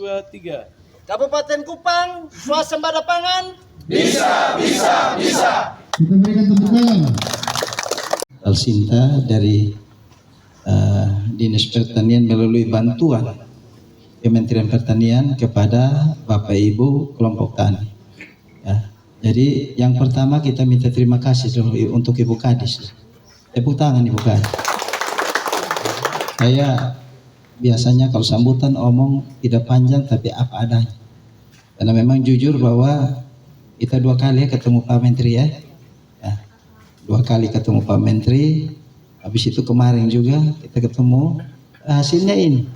2, 3. Kabupaten Kupang, swasembada pangan. Bisa. Kita berikan tepuk tangan. Alsinta dari Dinas Pertanian melalui bantuan Kementerian Pertanian kepada Bapak Ibu kelompok tani. Ya, jadi yang pertama kita minta terima kasih dulu untuk Ibu Kadis. Tepuk tangan Ibu Kadis. Saya biasanya kalau sambutan omong tidak panjang tapi apa adanya. Karena memang jujur bahwa kita 2 kali ketemu Pak Menteri ya. 2 kali ketemu Pak Menteri, habis itu kemarin juga kita ketemu, hasilnya ini.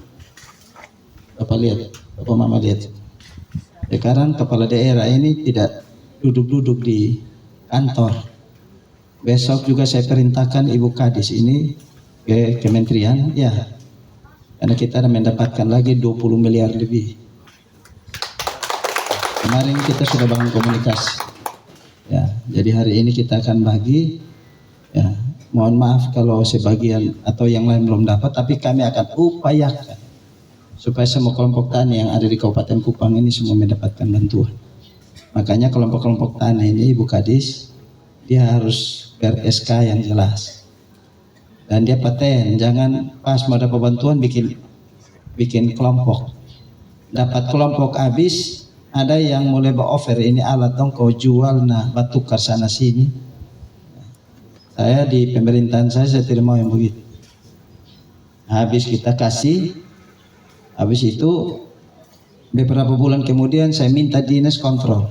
Bapak lihat, Bapak Mama lihat. Sekarang kepala daerah ini tidak duduk-duduk di kantor. Besok juga saya perintahkan Ibu Kadis ini ke kementerian, ya. Karena kita mendapatkan lagi 20 miliar lebih. Kemarin kita sudah bangun komunikasi. Ya, jadi hari ini kita akan bagi. Ya, mohon maaf kalau sebagian atau yang lain belum dapat, tapi kami akan upayakan supaya semua kelompok tani yang ada di Kabupaten Kupang ini semua mendapatkan bantuan. Makanya kelompok-kelompok tani ini Ibu Kadis, dia harus ber SK yang jelas. Dan dia paten, jangan pas mau dapat bantuan bikin kelompok. Dapat kelompok habis, ada yang mulai offer ini alat dong kau jual, nah batukar sana sini. Saya di pemerintahan saya tidak mau yang begitu. Habis kita kasih, habis itu beberapa bulan kemudian saya minta dinas kontrol.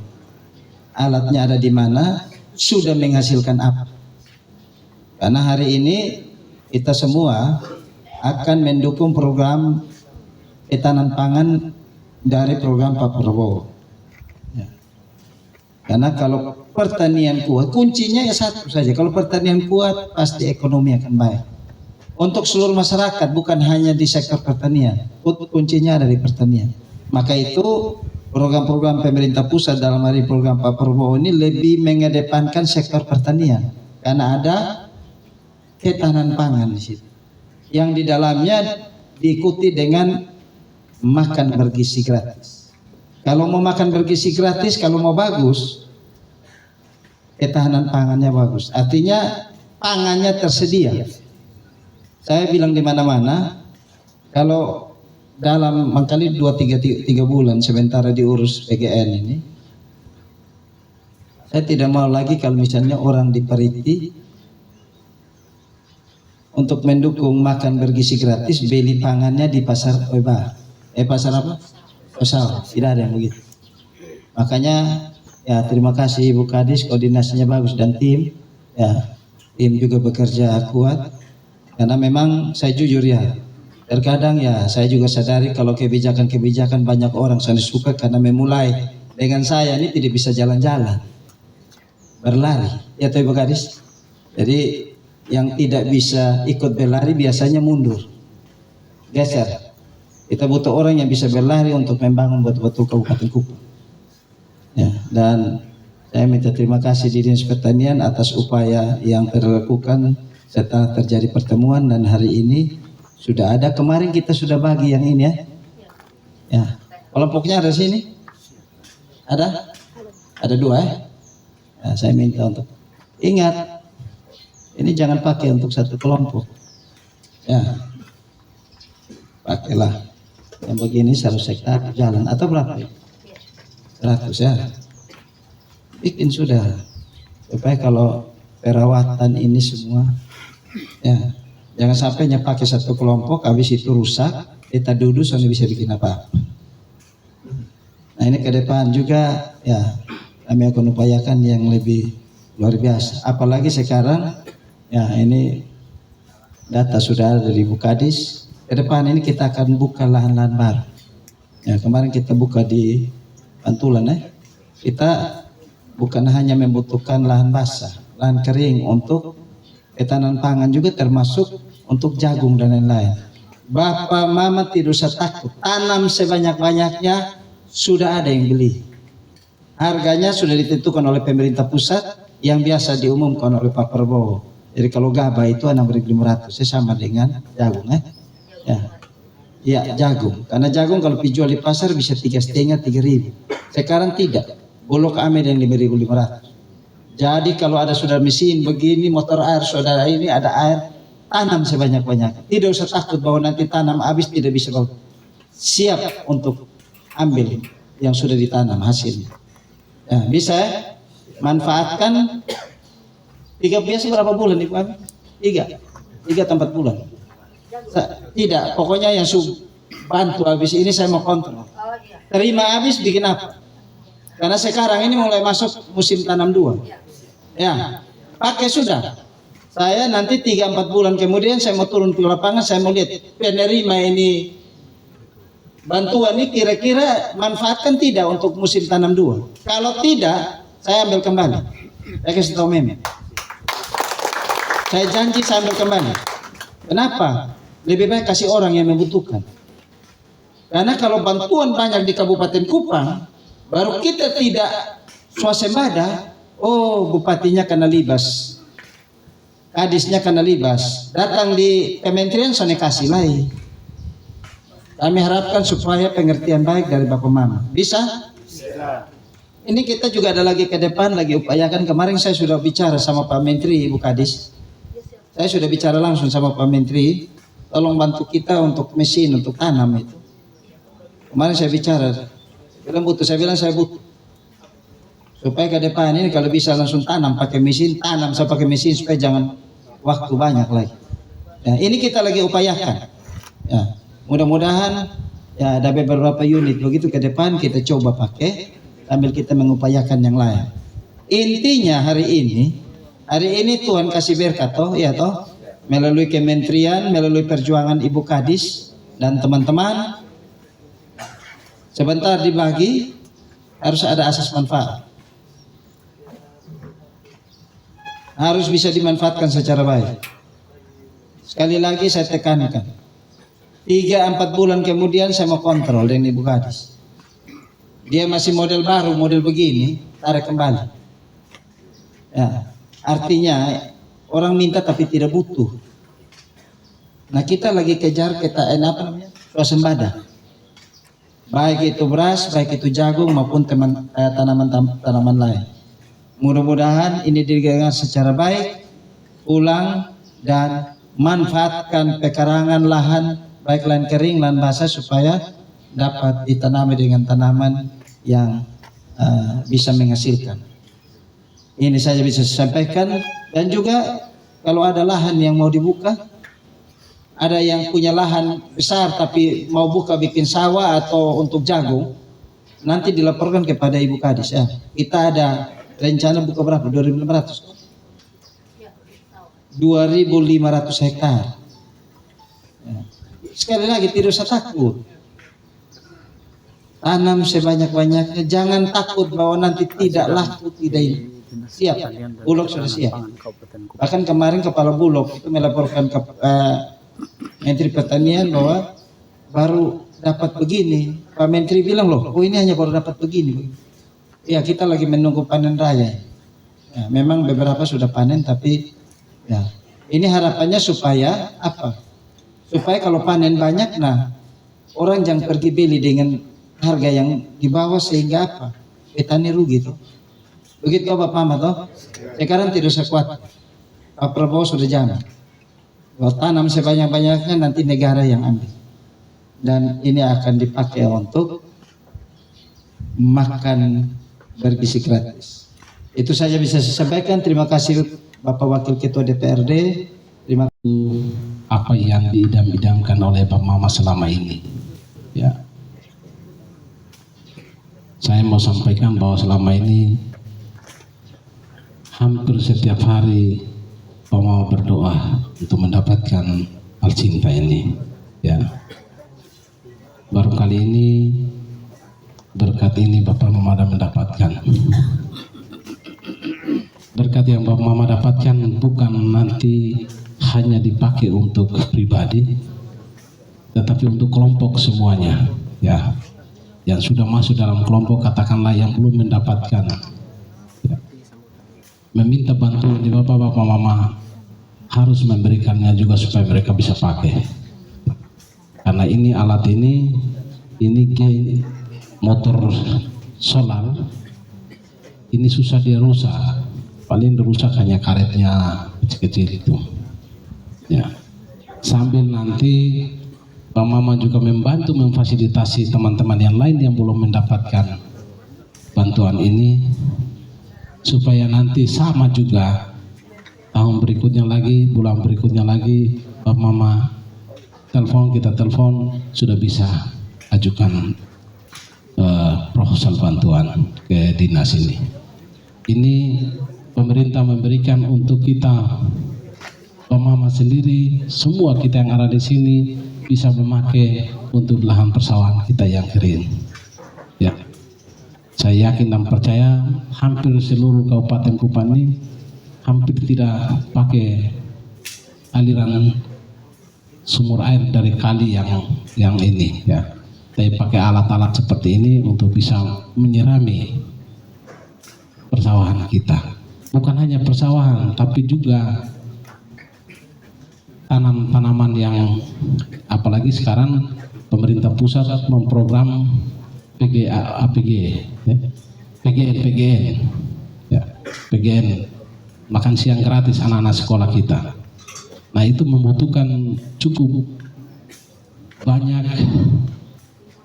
Alatnya ada di mana, sudah menghasilkan apa. Karena hari ini kita semua akan mendukung program ketahanan pangan dari program Pak Prabowo. Karena kalau pertanian kuat, kuncinya ya satu saja. Kalau pertanian kuat, pasti ekonomi akan baik. Untuk seluruh masyarakat, bukan hanya di sektor pertanian. Kuncinya ada di pertanian. Maka itu program-program pemerintah pusat dalam hari program Pak Prabowo ini lebih mengedepankan sektor pertanian. Karena ada ketahanan pangan di situ. Yang di dalamnya diikuti dengan makan bergizi gratis. Kalau mau makan bergizi gratis, kalau mau bagus, ketahanan pangannya bagus. Artinya pangannya tersedia. Saya bilang di mana-mana, kalau dalam mangkali 2-3 bulan sementara diurus PGN ini, saya tidak mau lagi kalau misalnya orang di Pariti untuk mendukung makan bergizi gratis, beli pangannya di pasar pasar apa? Pasar, tidak ada yang begitu. Makanya ya terima kasih Ibu Kadis, koordinasinya bagus dan tim juga bekerja kuat. Karena memang saya jujur ya, terkadang ya saya juga sadari kalau kebijakan-kebijakan banyak orang saya suka karena memulai dengan saya ini tidak bisa jalan-jalan, berlari, ya toh Ibu Kadis. Jadi yang tidak bisa ikut berlari biasanya mundur, geser. Kita butuh orang yang bisa berlari untuk membangun betul-betul Kabupaten Kupang. Ya, dan saya minta terima kasih di Dinas Pertanian atas upaya yang dilakukan setelah terjadi pertemuan dan hari ini sudah ada. Kemarin kita sudah bagi yang ini ya. Ya, kelompoknya ada sini? Ada? Ada 2 ya? Ya, saya minta untuk ingat, ini jangan pakai untuk satu kelompok. Ya, pakailah. Yang begini 100 hektar jalan atau berapa? 100 ya. Bikin sudah. Supaya kalau perawatan ini semua, ya jangan sampai pakai satu kelompok, habis itu rusak, kita duduk soalnya bisa bikin apa-apa. Nah ini ke depan juga ya kami akan upayakan yang lebih luar biasa. Apalagi sekarang ya ini data sudah ada dari Ibu Kadis. Ke depan ini kita akan buka lahan-lahan baru. Ya, kemarin kita buka di Pantulan ya. Kita bukan hanya membutuhkan lahan basah, lahan kering untuk ketahanan pangan juga termasuk untuk jagung dan lain-lain. Bapak Mama tidak usah takut, tanam sebanyak-banyaknya sudah ada yang beli. Harganya sudah ditentukan oleh pemerintah pusat yang biasa diumumkan oleh Pak Prabowo. Jadi kalau gabah itu 6.500 sama dengan jagung ya. Ya, jagung. Karena jagung kalau dijual di pasar bisa 3,5, 3.000. Sekarang tidak. Bulog kami yang 5.500. Jadi kalau ada sudah mesin begini, motor air, saudara ini ada air, tanam sebanyak-banyak. Tidak usah takut bahwa nanti tanam habis tidak bisa bawa. Siap untuk ambil yang sudah ditanam hasilnya. Ya, bisa manfaatkan 3 biasa berapa bulan Ibu Ami? 3 tempat bulan. Tidak, pokoknya yang bantu habis ini saya mau kontrol. Terima habis bikin apa? Karena sekarang ini mulai masuk musim tanam 2. Ya, pakai sudah. Saya nanti 3-4 bulan kemudian saya mau turun ke lapangan, saya mau lihat penerima ini bantuan ini kira-kira manfaatkan tidak untuk musim tanam 2. Kalau tidak, saya ambil kembali. Saya kasih tahu Meme. Saya janji saya ambil kembali. Kenapa? Lebih baik kasih orang yang membutuhkan. Karena kalau bantuan banyak di Kabupaten Kupang, baru kita tidak swasembada. Oh, bupatinya kena libas, kadisnya kena libas, datang di kementerian sana kasih lagi. Kami harapkan supaya pengertian baik dari Bapak Mama. Bisa? Ini kita juga ada lagi ke depan, lagi upayakan. Kemarin saya sudah bicara sama Pak Menteri, Ibu Kadis. Saya sudah bicara langsung sama Pak Menteri, tolong bantu kita untuk mesin, untuk tanam itu. Kemarin saya bicara, saya bilang saya butuh. Supaya ke depan ini kalau bisa langsung tanam pakai mesin, tanam saya pakai mesin supaya jangan waktu banyak lagi. Ya, ini kita lagi upayakan. Ya, mudah-mudahan ya ada beberapa unit begitu ke depan kita coba pakai sambil kita mengupayakan yang lain. Intinya hari ini Tuhan kasih berkat toh, ya toh, melalui kementerian, melalui perjuangan Ibu Kadis dan teman-teman. Sebentar dibagi harus ada asas manfaat. Harus bisa dimanfaatkan secara baik. Sekali lagi saya tekankan, 3-4 bulan kemudian saya mau kontrol dengan Ibu Kadis. Dia masih model baru, model begini, tarik kembali. Ya, artinya orang minta tapi tidak butuh. Nah kita lagi kejar swasembada. Baik itu beras, baik itu jagung maupun tanaman lain. Mudah-mudahan ini digagas secara baik, ulang dan manfaatkan pekarangan lahan baik lahan kering, lahan basah supaya dapat ditanami dengan tanaman yang bisa menghasilkan. Ini saja bisa saya sampaikan. Dan juga kalau ada lahan yang mau dibuka, ada yang punya lahan besar tapi mau buka bikin sawah atau untuk jagung, nanti dilaporkan kepada Ibu Kadis. Ya, kita ada rencana buka berapa? 2.500 hektar. Ya. Sekali lagi tidak usah takut. Tanam sebanyak-banyaknya. Jangan takut bahwa nanti tidak laku, tidak ini. Siap, Bulog sudah siap. Bahkan kemarin Kepala Bulog itu melaporkan ke Menteri Pertanian bahwa baru dapat begini. Pak Menteri bilang loh, oh ini hanya baru dapat begini. Ya kita lagi menunggu panen raya. Ya, memang beberapa sudah panen tapi ya ini harapannya supaya apa? Supaya kalau panen banyak, nah orang jangan pergi beli dengan harga yang di bawah sehingga apa? Petani rugi tuh. Begitu Bapak Mama toh. Sekarang tidak usah kuat. Pak Prabowo sudah jamin. Kalau tanam sebanyak-banyaknya nanti negara yang ambil. Dan ini akan dipakai untuk makan bergizi gratis. Itu saja bisa saya sampaikan. Terima kasih Bapak Wakil Ketua DPRD. Terima kasih. Apa yang diidam-idamkan oleh Bapak Mama selama ini. Ya. Saya mau sampaikan bahwa selama ini hampir setiap hari Bapak Mama berdoa untuk mendapatkan Al-Cinta ini. Ya. Baru kali ini berkat ini Bapak Mama mendapatkan. Berkat yang Bapak Mama dapatkan bukan nanti hanya dipakai untuk pribadi, tetapi untuk kelompok semuanya. Ya, yang sudah masuk dalam kelompok katakanlah yang belum mendapatkan, ya, meminta bantuan di Bapak Mama harus memberikannya juga supaya mereka bisa pakai. Karena ini alat ini motor solar, ini susah dia rusak. Paling rusak hanya karetnya kecil-kecil itu. Ya. Sambil nanti Pak Mama juga membantu memfasilitasi teman-teman yang lain yang belum mendapatkan bantuan ini, supaya nanti sama juga tahun berikutnya lagi, bulan berikutnya lagi, Pak Mama kita telepon sudah bisa ajukan proposal bantuan ke dinas ini. Ini pemerintah memberikan untuk kita, Pak Mama sendiri, semua kita yang ada di sini bisa memakai untuk lahan persawahan kita yang kering. Ya, saya yakin dan percaya hampir seluruh Kabupaten Kupang ini hampir tidak pakai aliran sumur air dari kali yang ini, ya. Tapi pakai alat-alat seperti ini untuk bisa menyirami persawahan kita. Bukan hanya persawahan, tapi juga tanaman yang, apalagi sekarang pemerintah pusat memprogram PGN, makan siang gratis anak-anak sekolah kita. Nah, itu membutuhkan cukup banyak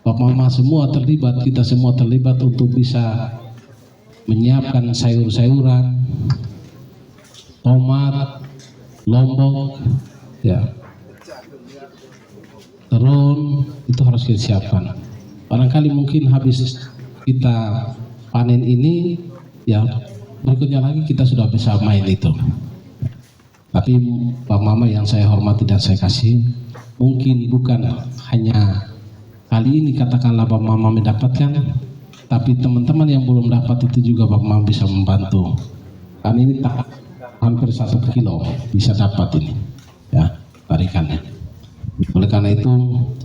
Pak Mama semua terlibat, kita semua terlibat untuk bisa menyiapkan sayur-sayuran, tomat, lombok, ya, terun, itu harus kita siapkan. Barangkali mungkin habis kita panen ini, ya berikutnya lagi kita sudah bisa main itu. Tapi Pak Mama yang saya hormati dan saya kasih, mungkin bukan hanya kali ini katakanlah Pak Mama mendapatkan, tapi teman-teman yang belum dapat itu juga Pak Mama bisa membantu. Kan ini hampir 1 kilo bisa dapat ini, ya, tarikannya. Oleh karena itu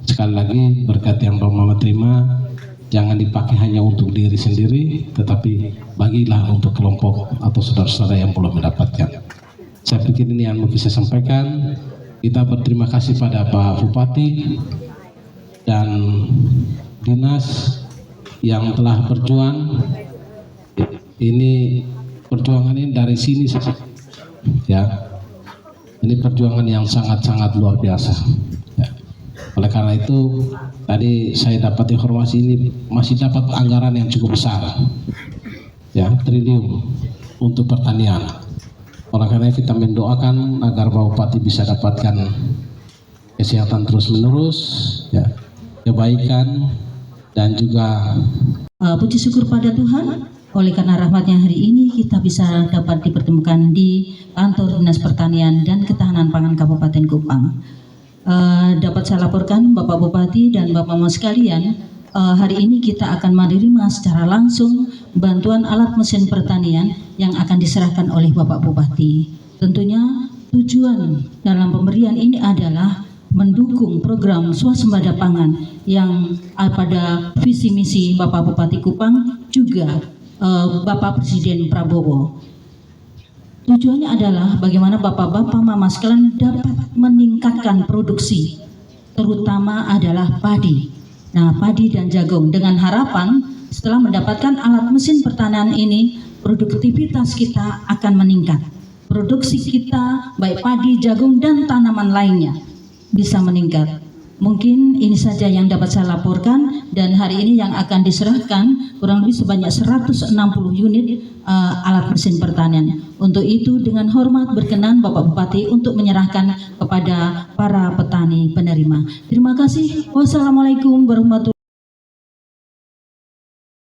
sekali lagi berkat yang Pak Mama terima jangan dipakai hanya untuk diri sendiri, tetapi bagilah untuk kelompok atau saudara-saudara yang belum mendapatkan. Saya pikir ini yang mau saya sampaikan. Kita berterima kasih pada Pak Bupati dan dinas yang telah berjuang. Ini perjuangan ini dari sini, ya. Ini perjuangan yang sangat-sangat luar biasa. Ya. Oleh karena itu, tadi saya dapat informasi ini masih dapat anggaran yang cukup besar, ya, triliun untuk pertanian. Oleh karena kita mendoakan agar Pak Bupati bisa dapatkan kesehatan terus menerus, ya, kebaikan dan juga puji syukur pada Tuhan. Oleh karena rahmatnya hari ini kita bisa dapat dipertemukan di kantor Dinas Pertanian dan Ketahanan Pangan Kabupaten Kupang. Dapat saya laporkan Bapak Bupati dan Bapak Mama sekalian, hari ini kita akan menerima secara langsung bantuan alat mesin pertanian yang akan diserahkan oleh Bapak Bupati. Tentunya tujuan dalam pemberian ini adalah mendukung program swasembada pangan yang pada visi misi Bapak Bupati Kupang juga Bapak Presiden Prabowo. Tujuannya adalah bagaimana Bapak-Bapak Mama sekalian dapat meningkatkan produksi, terutama adalah padi. Nah, padi dan jagung, dengan harapan setelah mendapatkan alat mesin pertanian ini, produktivitas kita akan meningkat. Produksi kita, baik padi, jagung, dan tanaman lainnya bisa meningkat. Mungkin ini saja yang dapat saya laporkan, dan hari ini yang akan diserahkan kurang lebih sebanyak 160 unit alat mesin pertanian. Untuk itu dengan hormat berkenan Bapak Bupati untuk menyerahkan kepada para petani penerima. Terima kasih. Wassalamualaikum warahmatullahi wabarakatuh.